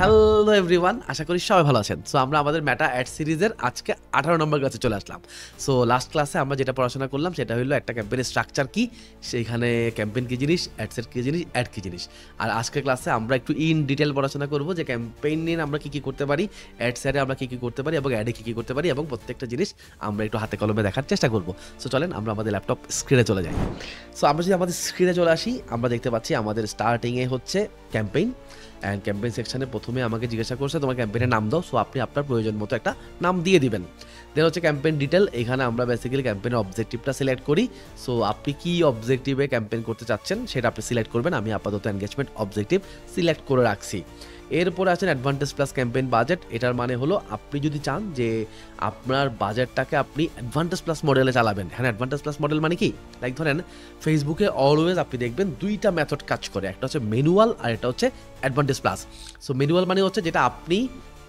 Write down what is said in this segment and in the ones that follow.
Hello everyone, আশা করি সবাই ভালো আছেন। সো আমরা আমাদের মেটা অ্যাড সিরিজের আজকে 18 নম্বর ক্লাসে চলে আসলাম। সো লাস্ট ক্লাসে আমরা যেটা পড়াশোনা করলাম সেটা হলো একটা ক্যাম্পেইনের স্ট্রাকচার কি, সেইখানে ক্যাম্পেইন কী জিনিস, অ্যাডসেট কী জিনিস, অ্যাড কী জিনিস। আর আজকের ক্লাসে আমরা একটু ইন ডিটেল পড়াশোনা করবো যে ক্যাম্পেইন নিয়ে আমরা কী কী করতে পারি, অ্যাডসেটে আমরা কী কী করতে পারি এবং অ্যাডে কী কী করতে পারি, এবং প্রত্যেকটা জিনিস আমরা একটু হাতে কলমে দেখার চেষ্টা করবো। সো চলেন আমরা আমাদের ল্যাপটপ স্ক্রিনে চলে যাই। সো আমরা যদি আমাদের স্ক্রিনে চলে আসি, আমরা দেখতে পাচ্ছি আমাদের স্টার্টিংয়ে হচ্ছে ক্যাম্পেইন। অ্যান্ড ক্যাম্পেইন সেকশানে প্রথমে আমাকে জিজ্ঞাসা করছে তোমার ক্যাম্পেইনের নাম দাও। সো আপনি আপনার প্রয়োজন মতো একটা নাম দিয়ে দিবেন। দেন হচ্ছে ক্যাম্পেইন ডিটেল, এখানে আমরা বেসিক্যালি ক্যাম্পেইনের অবজেক্টিভটা সিলেক্ট করি। সো আপনি কি অবজেক্টিভে ক্যাম্পেইন করতে চাচ্ছেন সেটা আপনি সিলেক্ট করবেন। আমি আপাতত এনগেজমেন্ট অবজেক্টিভ সিলেক্ট করে রাখছি। এরপরে আছেন অ্যাডভান্টেজ প্লাস ক্যাম্পেইন বাজেট। এটার মানে হলো আপনি যদি চান যে আপনার বাজেটটাকে আপনি অ্যাডভান্টেজ প্লাস মডেলে চালাবেন। হ্যাঁ, অ্যাডভান্টেজ প্লাস মডেল মানে কি, লাইক ধরেন ফেসবুকে অলওয়েজ আপনি দেখবেন দুইটা মেথড কাজ করে, একটা হচ্ছে ম্যানুয়াল আর একটা হচ্ছে অ্যাডভান্টেজ প্লাস। সো ম্যানুয়াল মানে হচ্ছে যেটা আপনি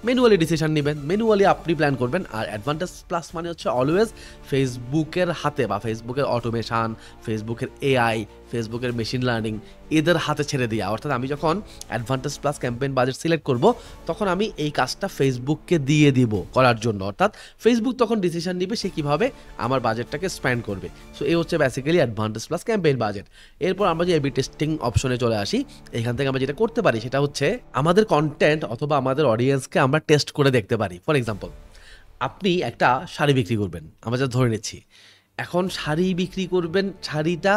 ম্যানুয়ালি ডিসিশন নেবেন, ম্যানুয়ালি আপনি প্ল্যান করবেন। আর অ্যাডভান্টেজ প্লাস মানে হচ্ছে অলওয়েজ ফেসবুকের হাতে বা ফেসবুকের অটোমেশন, ফেসবুকের এআই, ফেসবুকের মেশিন লার্নিং এদের হাতে ছেড়ে দেওয়া। অর্থাৎ আমি যখন advantage plus campaign budget select করব তখন আমি এই কাজটা ফেসবুককে দিয়ে দিব করার জন্য। অর্থাৎ ফেসবুক তখন ডিসিশন নিবে সে কীভাবে আমার বাজেটটাকে স্পেন্ড করবে। সো এই হচ্ছে basically advantage plus campaign budget. এরপর আমরা যে এবি টেস্টিং অপশনে চলে আসি, এখান থেকে আমরা যেটা করতে পারি সেটা হচ্ছে আমাদের কন্টেন্ট অথবা আমাদের অডিয়েন্সকে আমরা টেস্ট করে দেখতে পারি। ফর এক্সাম্পল, আপনি একটা শাড়ি বিক্রি করবেন, আমরা যা ধরে নিচ্ছি। এখন শাড়ি বিক্রি করবেন, শাড়িটা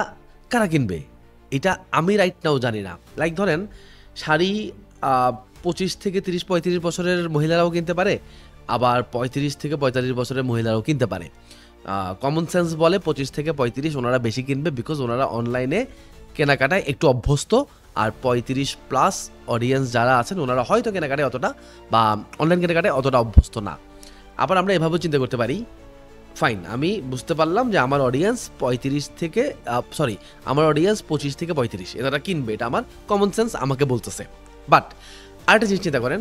কারা কিনবে এটা আমি রাইট নাও জানি না। লাইক ধরেন শাড়ি 25 থেকে 30-35 বছরের মহিলারাও কিনতে পারে, আবার 35 থেকে 45 বছরের মহিলারাও কিনতে পারে। কমন সেন্স বলে 25 থেকে 35 ওনারা বেশি কিনবে, বিকজ ওনারা অনলাইনে কেনাকাটায় একটু অভ্যস্ত। আর 35 প্লাস অডিয়েন্স যারা আছেন ওনারা হয়তো কেনাকাটায় অতটা বা অনলাইন কেনাকাটায় অতটা অভ্যস্ত না। আবার আমরা এভাবেও চিন্তা করতে পারি, ফাইন, আমি বুঝতে পারলাম যে আমার অডিয়েন্স 25 থেকে আমার অডিয়েন্স 25 থেকে 35 এনারা কিনবে, এটা আমার কমন সেন্স আমাকে বলতেছে। বাট আরেকটা জিনিস চিন্তা করেন,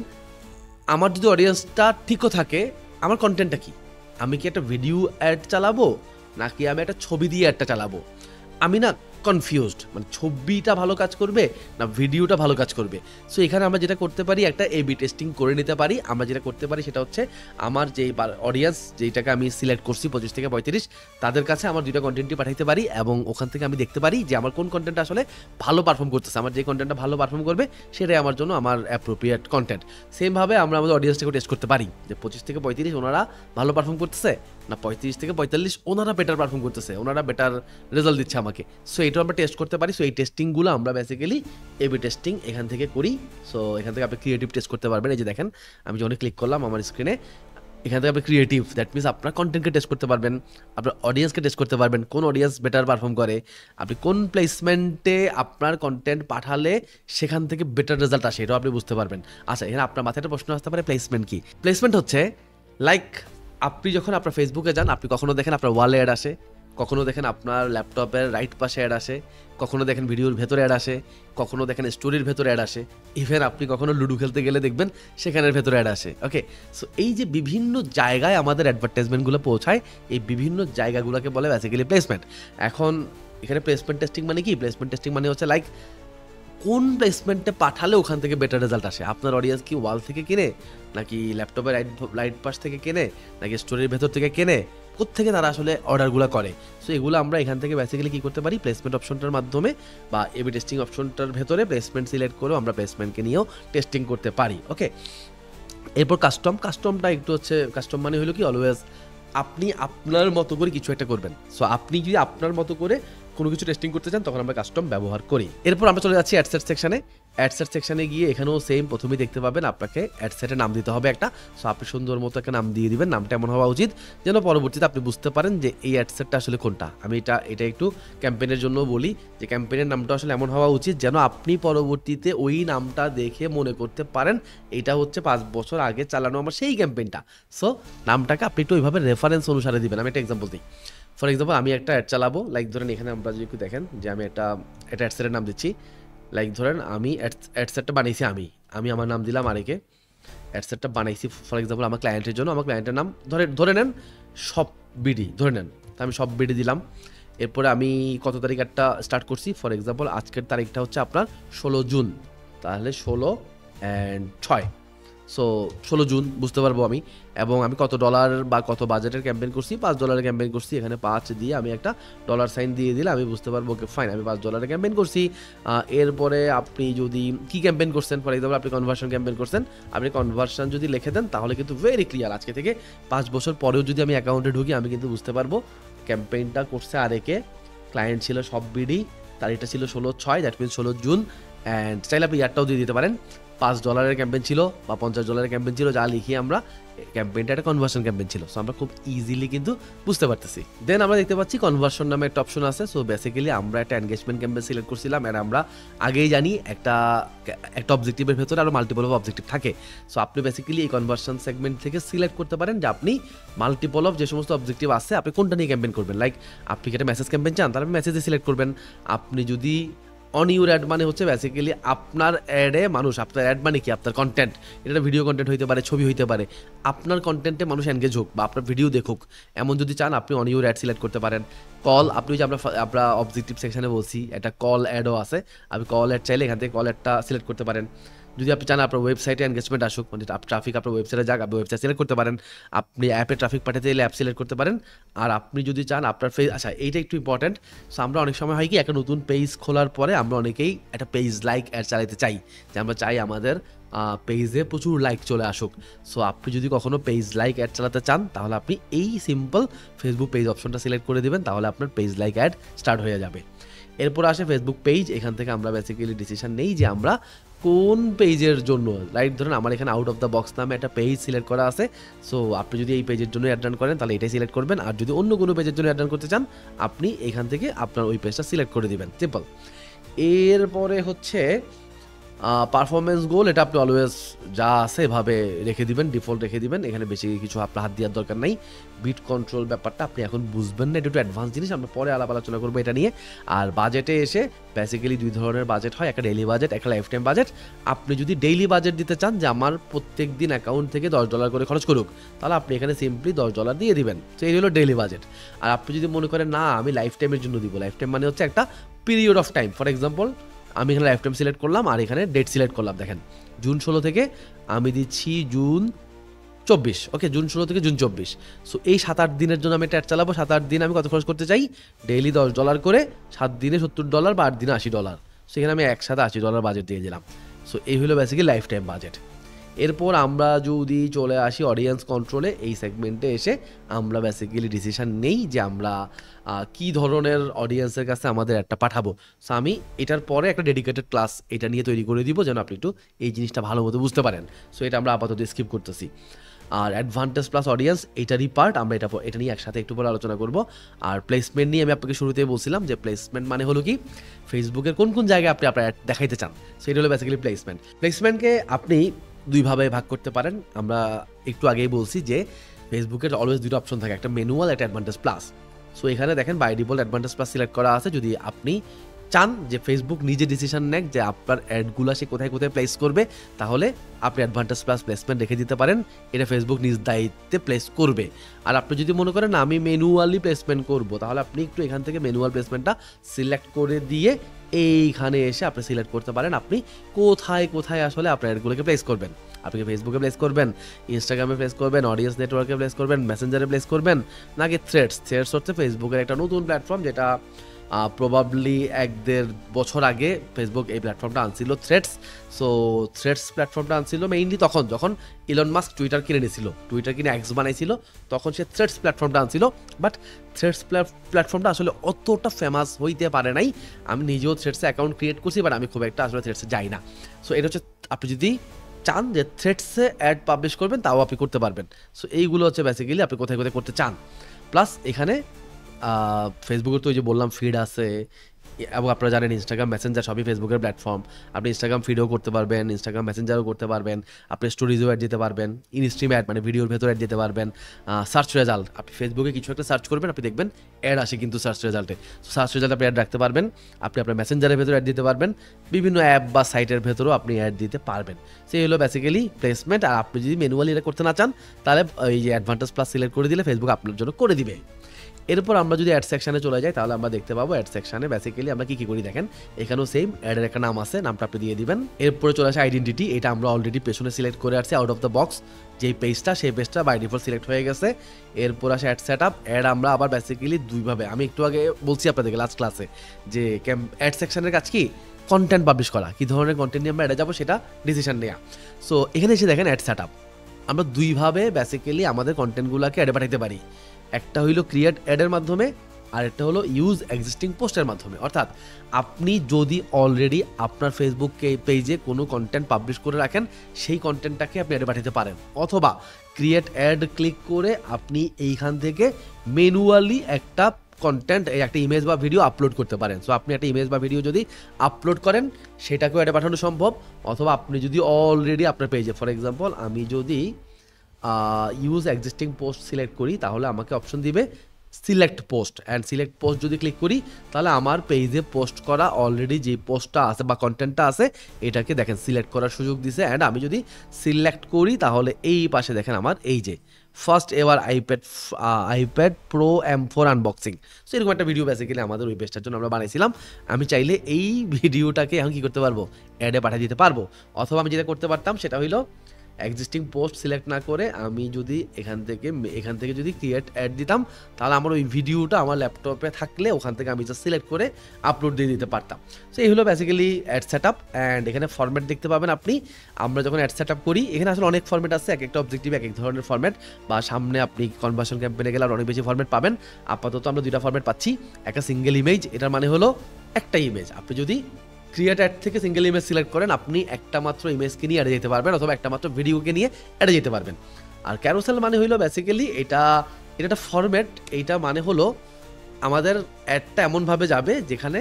আমার যদি অডিয়েন্সটা ঠিকও থাকে, আমার কন্টেন্টটা কি? আমি কি একটা ভিডিও অ্যাড চালাবো নাকি আমি একটা ছবি দিয়ে অ্যাডটা চালাবো? আমি না কনফিউজড, মানে ছবিটা ভালো কাজ করবে না ভিডিওটা ভালো কাজ করবে। সো এখানে আমরা যেটা করতে পারি, একটা এবি টেস্টিং করে নিতে পারি। আমরা যেটা করতে পারি সেটা হচ্ছে আমার যেই অডিয়েন্স যেটাকে আমি সিলেক্ট করছি 25 থেকে 35, তাদের কাছে আমার দুইটা কন্টেন্টই পাঠাইতে পারি এবং ওখান থেকে আমি দেখতে পারি যে আমার কোন কন্টেন্ট আসলে ভালো পারফর্ম করতেছে। আমার যে কন্টেন্টটা ভালো পারফর্ম করবে সেটাই আমার জন্য আমার অ্যাপ্রোপ্রিয়েট কন্টেন্ট। সেমভাবে আমরা আমাদের অডিয়েন্সটাকে টেস্ট করতে পারি যে 25 থেকে 35 ওনারা ভালো পারফর্ম করতেছে না 35 থেকে 45 ওনারা বেটার পারফর্ম করতেছে, ওনারা বেটার রেজাল্ট দিচ্ছে আমাকে। সো এটাও আমরা টেস্ট করতে পারি। সো এই টেস্টিংগুলো আমরা বেসিক্যালি এবি টেস্টিং এখান থেকে করি। সো এখান থেকে আপনি ক্রিয়েটিভ টেস্ট করতে পারবেন। এই যে দেখেন আমি যখন ক্লিক করলাম আমার স্ক্রিনে, এখান থেকে আপনি ক্রিয়েটিভ, দ্যাট মিনস আপনার কন্টেন্টকে টেস্ট করতে পারবেন, আপনার অডিয়েন্সকে টেস্ট করতে পারবেন, কোন অডিয়েন্স বেটার পারফর্ম করে, আপনি কোন প্লেসমেন্টে আপনার কন্টেন্ট পাঠালে সেখান থেকে বেটার রেজাল্ট আসে এটাও আপনি বুঝতে পারবেন। আচ্ছা, এখানে আপনার মাথায় একটা প্রশ্ন আসতে পারে, প্লেসমেন্ট কি? প্লেসমেন্ট হচ্ছে লাইক আপনি যখন আপনার ফেসবুকে যান, আপনি কখনো দেখেন আপনার ওয়ালে অ্যাড আসে, কখনো দেখেন আপনার ল্যাপটপের রাইট পাশে অ্যাড আসে, কখনো দেখেন ভিডিওর ভেতরে অ্যাড আসে, কখনো দেখেন স্টোরির ভেতরে অ্যাড আসে, ইভেন আপনি কখনো লুডো খেলতে গেলে দেখবেন সেখানের ভেতরে অ্যাড আসে। ওকে, সো এই যে বিভিন্ন জায়গায় আমাদের অ্যাডভার্টাইজমেন্টগুলো পৌঁছায়, এই বিভিন্ন জায়গাগুলোকে বলে বেসিক্যালি প্লেসমেন্ট। এখন এখানে প্লেসমেন্ট টেস্টিং মানে কি? প্লেসমেন্ট টেস্টিং মানে হচ্ছে লাইক কোন প্লেসমেন্টে পাঠালে ওখান থেকে বেটার রেজাল্ট আসে। আপনার অডিয়েন্স কি ওয়াল থেকে কিনে, নাকি ল্যাপটপের রাইট পাশ থেকে কেনে, নাকি স্টোরির ভেতর থেকে কেনে, কোত্থেকে তারা আসলে অর্ডারগুলো করে। সো এগুলো আমরা এখান থেকে বেসিক্যালি কী করতে পারি, প্লেসমেন্ট অপশনটার মাধ্যমে বা এবি টেস্টিং অপশনটার ভেতরে প্লেসমেন্ট সিলেক্ট করেও আমরা প্লেসমেন্টকে নিয়েও টেস্টিং করতে পারি। ওকে, এরপর কাস্টমটা একটু হচ্ছে, কাস্টম মানে হলো কি, অলওয়েজ আপনি আপনার মতো করে কিছু একটা করবেন। সো আপনি যদি আপনার মতো করে কোনো কিছু টেস্টিং করতে চান তখন আমরা কাস্টম ব্যবহার করি। এরপর আমরা চলে যাচ্ছি অ্যাডসেট সেকশানে। অ্যাডসেট সেকশানে গিয়ে এখানেও সেম, প্রথমেই দেখতে পাবেন আপনাকে অ্যাডসেটের নাম দিতে হবে একটা। সো আপনি সুন্দর মতো একটা নাম দিয়ে দিবেন। নামটা এমন হওয়া উচিত যেন পরবর্তীতে আপনি বুঝতে পারেন যে এই অ্যাডসেটটা আসলে কোনটা। আমি এটা একটু ক্যাম্পেইনের জন্য বলি যে ক্যাম্পেইনের নামটা আসলে এমন হওয়া উচিত যেন আপনি পরবর্তীতে ওই নামটা দেখে মনে করতে পারেন এটা হচ্ছে 5 বছর আগে চালানো আমার সেই ক্যাম্পেইনটা। সো নামটাকে আপনি একটু ওইভাবে রেফারেন্স অনুসারে দিবেন। আমি একটা এক্সাম্পল দিই। ফর এক্সাম্পল, আমি একটা অ্যাড চালাবো, লাইক ধরেন এখানে আমরা যদি একটু দেখেন যে আমি একটা অ্যাডসেটের নাম দিচ্ছি। লাইক ধরেন আমি অ্যাডসেটটা বানিয়েছি, আমি আমার নাম দিলাম আরেকে, অ্যাডসেটটা বানাইছি ফর এক্সাম্পল আমার ক্লায়েন্টের জন্য। আমার ক্লায়েন্টের নাম ধরে নেন সব বিডি, ধরে নেন আমি সব বিডি দিলাম। এরপরে আমি কত তারিখ একটা স্টার্ট করছি, ফর এক্সাম্পল আজকের তারিখটা হচ্ছে আপনার 16 জুন, তাহলে 16 and 6 সো 16 জুন বুঝতে পারবো আমি, এবং আমি কত ডলার বা কত বাজেটের ক্যাম্পেইন করছি, $5 ক্যাম্পেইন করছি, এখানে 5 দিয়ে আমি একটা ডলার সাইন দিয়ে দিলে আমি বুঝতে পারবো ওকে ফাইন আমি $5 ক্যাম্পেইন করছি। এরপরে আপনি যদি কি ক্যাম্পেইন করছেন, ফর এক্সাম্পল আপনি কনভার্সন ক্যাম্পেইন করছেন, আপনি কনভার্সন যদি লিখে দেন তাহলে কিন্তু ভেরি ক্লিয়ার আজকে থেকে 5 বছর পরেও যদি আমি অ্যাকাউন্টে ঢুকি আমি কিন্তু বুঝতে পারবো ক্যাম্পেইনটা করছে আরেকে, ক্লায়েন্ট ছিল সব বিডি, তারিখটা ছিল 16/6, দ্যাট মিনস 16 জুন। অ্যান্ড চাইলে আপনি ইয়ারটাও দিয়ে দিতে পারেন, $5 ক্যাম্পেইন ছিল বা $50 ক্যাম্পেইন ছিল, যা লিখি আমরা ক্যাম্পেইনটা একটা কনভার্সন ক্যাম্পেইন ছিল। সো আমরা খুব ইজিলি কিন্তু বুঝতে পারতেছি। দেন আমরা দেখতে পাচ্ছি কনভার্সন নামে একটা অপশন আছে। সো বেসিক্যালি আমরা একটা এনগেজমেন্ট ক্যাম্পেইন সিলেক্ট করছিলাম, আর আমরা আগেই জানি একটা অবজেক্টিভের ভেতরে আরও মাল্টিপল অফ অবজেক্টিভ থাকে। সো আপনি বেসিক্যালি এই কনভার্সন সেগমেন্ট থেকে সিলেক্ট করতে পারেন যে আপনি মাল্টিপল অফ যে সমস্ত অবজেক্টিভ আছে আপনি কোনটা নিয়ে ক্যাম্পেইন করবেন। লাইক আপনি কি একটা মেসেজ ক্যাম্পেইন চান তাহলে আপনি মেসেজে সিলেক্ট করবেন। আপনি যদি অন ইউর অ্যাড মানে হচ্ছে বেসিক্যালি আপনার অ্যাডে মানুষ, আপনার অ্যাড মানে কি আপনার কন্টেন্ট, এটা ভিডিও কন্টেন্ট হইতে পারে, ছবি হইতে পারে, আপনার কন্টেন্টে মানুষ এনগেজ হোক বা আপনার ভিডিও দেখুক এমন যদি চান আপনি অন ইউর অ্যাড সিলেক্ট করতে পারেন। কল, আপনি যে আমরা অবজেক্টিভ সেকশনে বলছি একটা কল অ্যাডও আছে, আপনি কল অ্যাড চাইলে এখান থেকে কল অ্যাডটা সিলেক্ট করতে পারেন। যদি আপনি চান আপনার ওয়েবসাইটে এনগেজমেন্ট আসুক, মানে ট্রাফিক আপনার ওয়েবসাইটে যাক, আপনি ওয়েবসাইট সিলেক্ট করতে পারেন। আপনি অ্যাপে ট্রাফিক পাঠাতে চাইলে অ্যাপ সিলেক্ট করতে পারেন। আর আপনি যদি চান আপনার আচ্ছা এইটা একটু ইম্পর্টেন্ট। সো আমরা অনেক সময় হয় কি একটা নতুন পেজ খোলার পরে আমরা অনেকেই একটা পেজ লাইক অ্যাড চালাতে চাই, যে আমরা চাই আমাদের পেজে প্রচুর লাইক চলে আসুক। সো আপনি যদি কখনো পেজ লাইক অ্যাড চালাতে চান তাহলে আপনি এই সিম্পল ফেসবুক পেজ অপশনটা সিলেক্ট করে দেবেন, তাহলে আপনার পেজ লাইক অ্যাড স্টার্ট হয়ে যাবে। এরপর আসে ফেসবুক পেজ, এখান থেকে আমরা বেসিক্যালি ডিসিশন নেই যে আমরা কোন পেজের জন্য, রাইট ধরুন আমার এখানে আউট অফ দ্য বক্স নামে একটা পেজ সিলেক্ট করা আছে। সো আপনি যদি এই পেজের জন্য অ্যাড রান করেন তাহলে এটাই সিলেক্ট করবেন, আর যদি অন্য কোনো পেজের জন্য অ্যাড রান করতে চান আপনি এখান থেকে আপনার ওই পেজটা সিলেক্ট করে দিবেন, সিম্পল। এরপরে হচ্ছে পারফরমেন্স গোল, এটা আপনি অলওয়েজ যা আছে এভাবে রেখে দিবেন, ডিফল্ট রেখে দিবেন, এখানে বেশি কিছু আপনার হাত দেওয়ার দরকার নাই। বিট কন্ট্রোল ব্যাপারটা আপনি এখন বুঝবেন না, এটা একটু অ্যাডভান্স জিনিস, আমরা পরে আলোচনা করবো এটা নিয়ে। আর বাজেটে এসে বেসিক্যালি 2 ধরনের বাজেট হয়, একটা ডেইলি বাজেট, একটা লাইফ টাইম বাজেট। আপনি যদি ডেইলি বাজেট দিতে চান যে আমার প্রত্যেক দিন অ্যাকাউন্ট থেকে $10 করে খরচ করুক, তাহলে আপনি এখানে সিম্পলি $10 দিয়ে দিবেন। তো এই হলো ডেইলি বাজেট। আর আপনি যদি মনে করেন না আমি লাইফ টাইমের জন্য দিব, লাইফ টাইম মানে হচ্ছে একটা period of time, for example আমি এখানে লাইফ টাইম সিলেক্ট করলাম আর এখানে ডেট সিলেক্ট করলাম, দেখেন জুন 16 থেকে আমি দিচ্ছি জুন 24, ওকে জুন 16 থেকে জুন 24। সো এই 7-8 দিনের জন্য আমি অ্যাড চালাবো। 7-8 দিন আমি কত খরচ করতে চাই, ডেইলি $10 করে, 7 দিনে $70 বা 8 দিনে $80। সেখানে আমি একসাথে $80 বাজেট দিয়ে দিলাম। সো এই হলো বেসিক্যালি লাইফ টাইম বাজেট। এরপর আমরা যদি চলে আসি অডিয়েন্স কন্ট্রোলে, এই সেগমেন্টে এসে আমরা বেসিক্যালি ডিসিশন নেই যে আমরা কী ধরনের অডিয়েন্সের কাছে আমাদের একটা পাঠাবো। সো আমি এটার পরে একটা ডেডিকেটেড ক্লাস এটা নিয়ে তৈরি করে দিব যেন আপনি একটু এই জিনিসটা ভালো মতো বুঝতে পারেন। সো এটা আমরা আপাতত স্কিপ করতেছি। আর অ্যাডভান্টেজ প্লাস অডিয়েন্স এটারই পার্ট, আমরা এটা নিয়ে একসাথে একটু পরে আলোচনা করব। আর প্লেসমেন্ট নিয়ে আমি আপনাকে শুরুতেই বলছিলাম যে প্লেসমেন্ট মানে হলো কি ফেসবুকের কোন কোন জায়গায় আপনি আপনার দেখাইতে চান, সো এটা হলো বেসিক্যালি প্লেসমেন্ট। প্লেসমেন্টকে আপনি 2 ভাবে ভাগ করতে পারেন। আমরা একটু আগেই বলছি যে ফেসবুকের অলওয়েজ 2টা অপশন থাকে, একটা ম্যানুয়াল, একটা অ্যাডভান্টেজ প্লাস। সো এখানে দেখেন by default advantage plus select করা আছে। যদি আপনি চান যে ফেসবুক নিজে ডিসিশন নেক যে আপনার অ্যাডগুলো সে কোথায় কোথায় প্লেস করবে, তাহলে আপনি অ্যাডভান্টেজ প্লাস প্লেসমেন্ট রেখে দিতে পারেন, এটা ফেসবুক নিজ দায়িত্বে প্লেস করবে। আর আপনি যদি মনে করেন আমি ম্যানুয়ালি প্লেসমেন্ট করব, তাহলে আপনি একটু এখান থেকে ম্যানুয়াল প্লেসমেন্টটা সিলেক্ট করে দিয়ে এইখানে এসে আপনি সিলেক্ট করতে পারেন আপনি কোথায় কোথায় আসলে আপনার অ্যাডগুলোকে প্লেস করবেন। আপনি ফেসবুকে প্লেস করবেন, ইনস্টাগ্রামে প্লেস করবেন, অডিয়েন্স নেটওয়ার্কে প্লেস করবেন, মেসেঞ্জারে প্লেস করবেন, নাকি থ্রেডস হচ্ছে ফেসবুকের একটা নতুন প্ল্যাটফর্ম, যেটা প্রবাবলি 1-1.5 বছর আগে ফেসবুক এই প্ল্যাটফর্মটা আনছিল, থ্রেডস। সো থ্রেডস প্ল্যাটফর্মটা আনছিল মেইনলি তখন যখন ইলন মাস্ক টুইটার কিনে নিয়েছিল, টুইটার কিনে এক্স বানাইছিল, তখন সে থ্রেডস প্ল্যাটফর্মটা আনছিল। বাট থ্রেডস প্ল্যাটফর্মটা আসলে অতটা ফেমাস হইতে পারে নাই। আমি নিজেও থ্রেডসে অ্যাকাউন্ট ক্রিয়েট করছি, বাট আমি খুব একটা আসলে থ্রেডসে যাই না। সো এটা হচ্ছে আপনি যদি চান যে থ্রেডসে অ্যাড পাবলিশ করবেন তাও আপনি করতে পারবেন। সো এইগুলো হচ্ছে বেসিক্যালি আপনি কোথায় কোথায় করতে চান। প্লাস এখানে ফেসবুকের তো ওই যে বললাম ফিড আছে, এবং আপনারা জানেন ইনস্টাগ্রাম মেসেঞ্জার সবই ফেসবুকের প্ল্যাটফর্ম। আপনি ইনস্টাগ্রাম ফিডও করতে পারবেন, ইনস্টাগ্রাম মেসেঞ্জারও করতে পারবেন, আপনি স্টোরিজও অ্যাড দিতে পারবেন, ইনস্ট্রিম অ্যাড মানে ভিডিওর ভেতরে অ্যাড দিতে পারবেন। সার্চ রেজাল্ট, আপনি ফেসবুকে কিছু একটা সার্চ করবেন, আপনি দেখবেন অ্যাড আসে কিন্তু সার্চ রেজাল্টে। সার্চ রেজাল্টে আপনি অ্যাড রাখতে পারবেন, আপনি আপনার মেসেঞ্জারের ভেতরে অ্যাড দিতে পারবেন, বিভিন্ন অ্যাপ বা সাইটের ভেতরেও আপনি অ্যাড দিতে পারবেন। সেই হলো বেসিক্যালি প্লেসমেন্ট। আর আপনি যদি ম্যানুয়ালি এটা করতে না চান তাহলে এই যে অ্যাডভান্টেজ প্লাস সিলেক্ট করে দিলে ফেসবুক আপনার জন্য করে দিবে। এরপর আমরা যদি অ্যাড সেকশনে চলে যাই তাহলে আমরা দেখতে পাবো অ্যাড সেকশনে বেসিক্যালি আমরা কি করি দেখেন, এখানেও সেম অ্যাডের একটা নাম আছে, নামটা আপনি দিয়ে দিবেন। এরপরে চলে আসে আইডেন্টিটি, এটা আমরা অলরেডি পেছনে সিলেক্ট করে আসছি আউট অফ দ্য বক্স, যেই পেজটা সেই পেজটা বাই ডিফল্ট সিলেক্ট হয়ে গেছে। এরপর আসে অ্যাড সেট আপ, অ্যাড আমরা আবার বেসিক্যালি দুইভাবে, আমি একটু আগে বলছি আপনাদেরকে লাস্ট ক্লাসে যে অ্যাড সেকশনের কাজ কি, কন্টেন্ট পাবলিশ করা, কী ধরনের কন্টেন্ট নিয়ে আমরা অ্যাডে যাবো সেটা ডিসিশন নেওয়া। সো এখানে এসে দেখেন অ্যাড সেট আপ, আমরা দুইভাবে বেসিক্যালি আমাদের কন্টেন্টগুলোকে অ্যাডে পাঠাতে পারি। একটা হইলো ক্রিয়েট অ্যাডের মাধ্যমে, আর একটা হলো ইউজ এক্সিস্টিং পোস্টের মাধ্যমে। অর্থাৎ আপনি যদি অলরেডি আপনার ফেসবুক পেজে কোনো কন্টেন্ট পাবলিশ করে রাখেন, সেই কন্টেন্টটাকে আপনি অ্যাডে পাঠাতে পারেন, অথবা ক্রিয়েট অ্যাড ক্লিক করে আপনি এইখান থেকে ম্যানুয়ালি একটা কন্টেন্ট, একটা ইমেজ বা ভিডিও আপলোড করতে পারেন। সো আপনি একটা ইমেজ বা ভিডিও যদি আপলোড করেন সেটাকেও অ্যাডে পাঠানো সম্ভব, অথবা আপনি যদি অলরেডি আপনার পেজে, ফর এক্সাম্পল আমি যদি ইউজ এক্সিস্টিং পোস্ট সিলেক্ট করি তাহলে আমাকে অপশন দিবে select post, and select post যদি ক্লিক করি তাহলে আমার পেজে পোস্ট করা অলরেডি যে পোস্টটা আছে বা কন্টেন্টটা আছে এটাকে দেখেন সিলেক্ট করার সুযোগ দিছে। অ্যান্ড আমি যদি সিলেক্ট করি তাহলে এই পাশে দেখেন আমার এই যে first ever iPad pro M4 unboxing, so এরকম একটা ভিডিও বেসিক্যালি আমাদের ওই পেজটার জন্য আমরা বানিয়েছিলাম। আমি চাইলে এই ভিডিওটাকে এখন কী করতে পারবো, অ্যাডে পাঠিয়ে দিতে পারবো, অথবা আমি যেটা করতে পারতাম সেটা হইলো এক্সিস্টিং পোস্ট সিলেক্ট না করে আমি যদি এখান থেকে যদি ক্রিয়েট অ্যাড দিতাম তাহলে আমার ওই ভিডিওটা আমার ল্যাপটপে থাকলে ওখান থেকে আমি জাস্ট সিলেক্ট করে আপলোড দিয়ে দিতে পারতাম। সো এই হলো basically ad set up. And এখানে ফরম্যাট দেখতে পাবেন আপনি, আমরা যখন অ্যাড সেট আপ করি এখানে আসলে অনেক ফরম্যাট আছে, এক একটা অবজেক্টিভ এক এক ধরনের ফরম্যাট, বা সামনে আপনি কনভার্সন ক্যাম্পেইনে গেলে আর অনেক বেশি ফরম্যাট পাবেন। আপাতত আমরা দুইটা ফরম্যাট পাচ্ছি, একটা সিঙ্গেল ইমেজ, এটার মানে হলো একটা ইমেজ, আপনি যদি ক্রিয়েট অ্যাড থেকে সিঙ্গেল ইমেজ সিলেক্ট করেন আপনি একটা মাত্র ইমেজকে নিয়ে অ্যাডে যেতে পারবেন, অথবা একটা মাত্র ভিডিওকে নিয়ে অ্যাডে যেতে পারবেন। আর ক্যারোসেল মানে হইলো বেসিক্যালি এটা একটা ফরম্যাট, এইটা মানে হলো আমাদের অ্যাডটা এমনভাবে যাবে যেখানে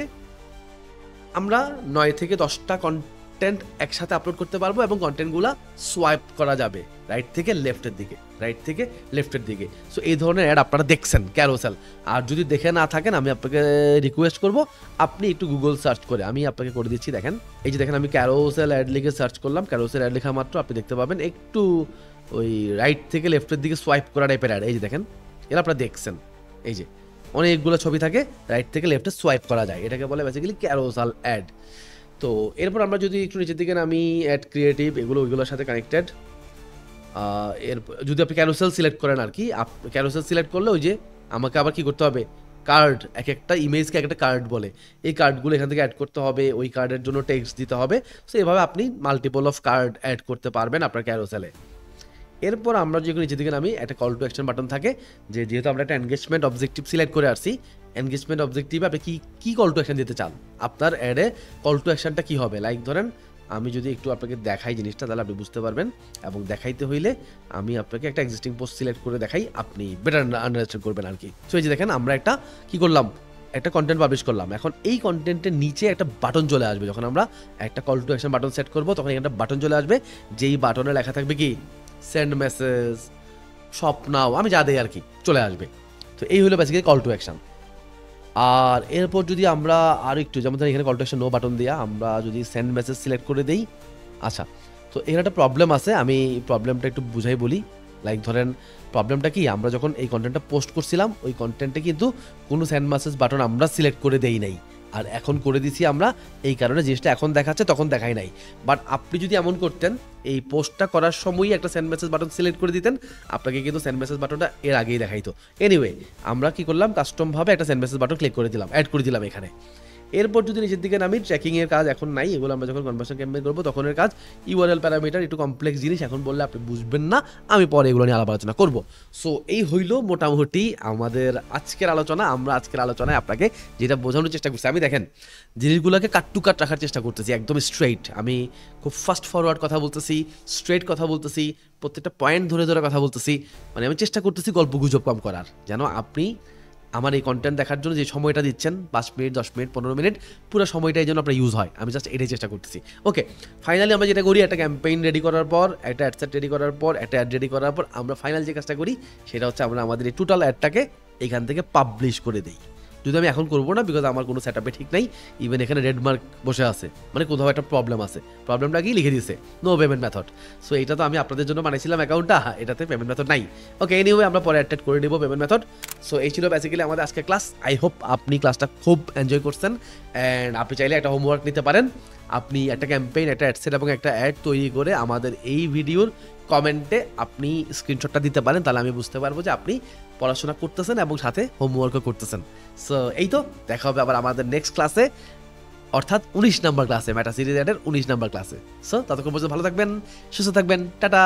আমরা 9 থেকে 10টা কন্টেন্ট একসাথে আপলোড করতে পারবো, এবং কন্টেন্টগুলো সোয়াইপ করা যাবে রাইট থেকে লেফটের দিকে। সো এই ধরনের অ্যাড আপনারা দেখছেন ক্যারোসেল। আর যদি দেখে না থাকেন আমি আপনাকে রিকোয়েস্ট করব আপনি একটু গুগল সার্চ করে, আমি আপনাকে করে দিচ্ছি, দেখেন এই যে দেখেন আমি ক্যারোসেল অ্যাড লিখে সার্চ করলাম, ক্যারোসেল অ্যাড লেখা মাত্র আপনি দেখতে পাবেন একটু ওই রাইট থেকে লেফটের দিকে সোয়াইপ করা টাইপের অ্যাড, এই যে দেখেন এরা আপনারা দেখছেন, এই যে অনেকগুলো ছবি থাকে রাইট থেকে লেফটে সোয়াইপ করা যায়, এটাকে বলে বেসিক্যালি ক্যারোসেল অ্যাড। তো এরপর আমরা যদি একটু নিচের দিকে নামি, অ্যাড ক্রিয়েটিভ ওইগুলোর সাথে কানেক্টেড, এর যদি আপনি ক্যারোসেল সিলেক্ট করেন আর কি, ক্যারোসেল সিলেক্ট করলে ওই যে আমাকে আবার কি করতে হবে, কার্ড, এক একটা ইমেজকে এক একটা কার্ড বলে, এই কার্ডগুলো এখান থেকে অ্যাড করতে হবে, ওই কার্ডের জন্য টেক্সট দিতে হবে। সো এভাবে আপনি মাল্টিপল অফ কার্ড অ্যাড করতে পারবেন আপনার ক্যারোসেলে। এরপর আমরা যখন নিচের দিকে নামি একটা কল টু অ্যাকশন বাটন থাকে, যেহেতু আমরা একটা এনগেজমেন্ট অবজেক্টিভ সিলেক্ট করে আসছি, এনগেজমেন্ট অবজেক্টিভে আপনি কি কল টু অ্যাকশন দিতে চান, আপনার অ্যাডে কল টু অ্যাকশনটা কী হবে। লাইক ধরেন আমি যদি একটু আপনাকে দেখাই জিনিসটা তাহলে আপনি বুঝতে পারবেন, এবং দেখাইতে হইলে আমি আপনাকে একটা এক্সিস্টিং পোস্ট সিলেক্ট করে দেখাই, আপনি বেটার আন্ডারস্ট্যান্ড করবেন আর কি। সো এই যে দেখেন আমরা একটা কি করলাম, একটা কন্টেন্ট পাবলিশ করলাম, এখন এই কন্টেন্টের নিচে একটা বাটন চলে আসবে, যখন আমরা একটা call to action button set করবো তখন একটা বাটন চলে আসবে, যেই বাটনে লেখা থাকবে কি সেন্ড মেসেজ, শপ নাও, আমি যা দেই আর কি চলে আসবে। তো এই হলো বেসিক্যালি কল টু অ্যাকশন। আর এরপর যদি আমরা আর একটু, যেমন ধরেন এখানে call to action no button দিয়া আমরা যদি সেন্ড মেসেজ সিলেক্ট করে দেই, আচ্ছা তো এখানে একটা প্রবলেম আছে, আমি প্রবলেমটা একটু বুঝাই বলি। লাইক ধরেন প্রবলেমটা কি, আমরা যখন এই কন্টেন্টটা পোস্ট করছিলাম ওই কন্টেন্টে কিন্তু কোনো সেন্ড মেসেজ বাটন আমরা সিলেক্ট করে দেই নাই, আর এখন করে দিছি আমরা, এই কারণে জিনিসটা এখন দেখাচ্ছে তখন দেখাই নাই। বাট আপনি যদি এমন করতেন এই পোস্টটা করার সময়ই একটা সেন্ড মেসেজ বাটন সিলেক্ট করে দিতেন, আপনাকে কিন্তু সেন্ড মেসেজ বাটনটা এর আগেই দেখাইতো। এনিওয়ে আমরা কি করলাম, কাস্টমভাবে একটা সেন্ড মেসেজ বাটন ক্লিক করে দিলাম, অ্যাড করে দিলাম এখানে। এরপর যদি নিচের দিকে নামি, ট্র্যাকিংয়ের কাজ এখন নাই, এগুলো আমরা যখন কনভার্সন ক্যাম্পেইন করবো তখনের কাজ। ইউআরএল প্যারামিটার একটু কমপ্লেক্স জিনিস, এখন বললে আপনি বুঝবেন না, আমি পরে এগুলো নিয়ে আলোচনা করবো। সো এই হইল মোটামুটি আমাদের আজকের আলোচনা। আমরা আজকের আলোচনায় আপনাকে যেটা বোঝানোর চেষ্টা করছি, আমি দেখেন জিনিসগুলোকে কাট টু কাট রাখার চেষ্টা করতেছি, একদম স্ট্রেইট, আমি খুব ফাস্ট ফরওয়ার্ড কথা বলতেছি, স্ট্রেইট কথা বলতেছি, প্রত্যেকটা পয়েন্ট ধরে ধরে কথা বলতেছি, মানে আমি চেষ্টা করতেছি গল্প গুজব কম করার, যেন আপনি আমার এই কন্টেন্ট দেখার জন্য যে সময়টা দিচ্ছেন 5 মিনিট 10 মিনিট 15 মিনিট পুরো সময়টাই যেন আপনার ইউজ হয়, আমি জাস্ট এটাই চেষ্টা করতেছি। ওকে, ফাইনালি আমরা যেটা করি, একটা ক্যাম্পেইন রেডি করার পর, একটা অ্যাড সেট রেডি করার পর, একটা অ্যাড রেডি করার পর আমরা ফাইনাল যে কাজটা করি সেটা হচ্ছে আমরা আমাদের এই টোটাল অ্যাডটাকে এখান থেকে পাবলিশ করে দিই। যদি আমি এখন করবো না, বিকজ আমার কোনো সেট আপে ঠিক নাই। ইভেন এখানে রেড মার্ক বসে আছে, মানে কোথাও একটা প্রবলেম আছে। প্রবলেমটা কি লিখে দিয়েছে নো পেমেন্ট মেথড। সো এটা তো আমি আপনাদের জন্য বানাইছিলাম অ্যাকাউন্টটা, এটাতে পেমেন্ট মেথড নাই। ওকে, এনিওয়ে আমরা পরে অ্যাড করে নেবো পেমেন্ট মেথড। সো এই ছিল বেসিক্যালি আমাদের আজকে ক্লাস। আই হোপ আপনি ক্লাসটা খুব এনজয় করছেন। অ্যান্ড আপনি চাইলে একটা হোমওয়ার্ক নিতে পারেন। আপনি একটা ক্যাম্পেইন, একটা অ্যাডসেট এবং একটা অ্যাড তৈরি করে আমাদের এই ভিডিওর কমেন্টে আপনি স্ক্রিনশটটা দিতে পারেন, তাহলে আমি বুঝতে পারবো যে আপনি পড়াশোনা করতেছেন এবং সাথে হোমওয়ার্কও করতেছেন। সো এই তো, দেখা হবে আবার আমাদের নেক্সট ক্লাসে, অর্থাৎ 19 নাম্বার ক্লাসে, মেটা সিরিজ অ্যাডের 19 নাম্বার ক্লাসে। সো ততক্ষণ পর্যন্ত ভালো থাকবেন, সুস্থ থাকবেন, টাটা।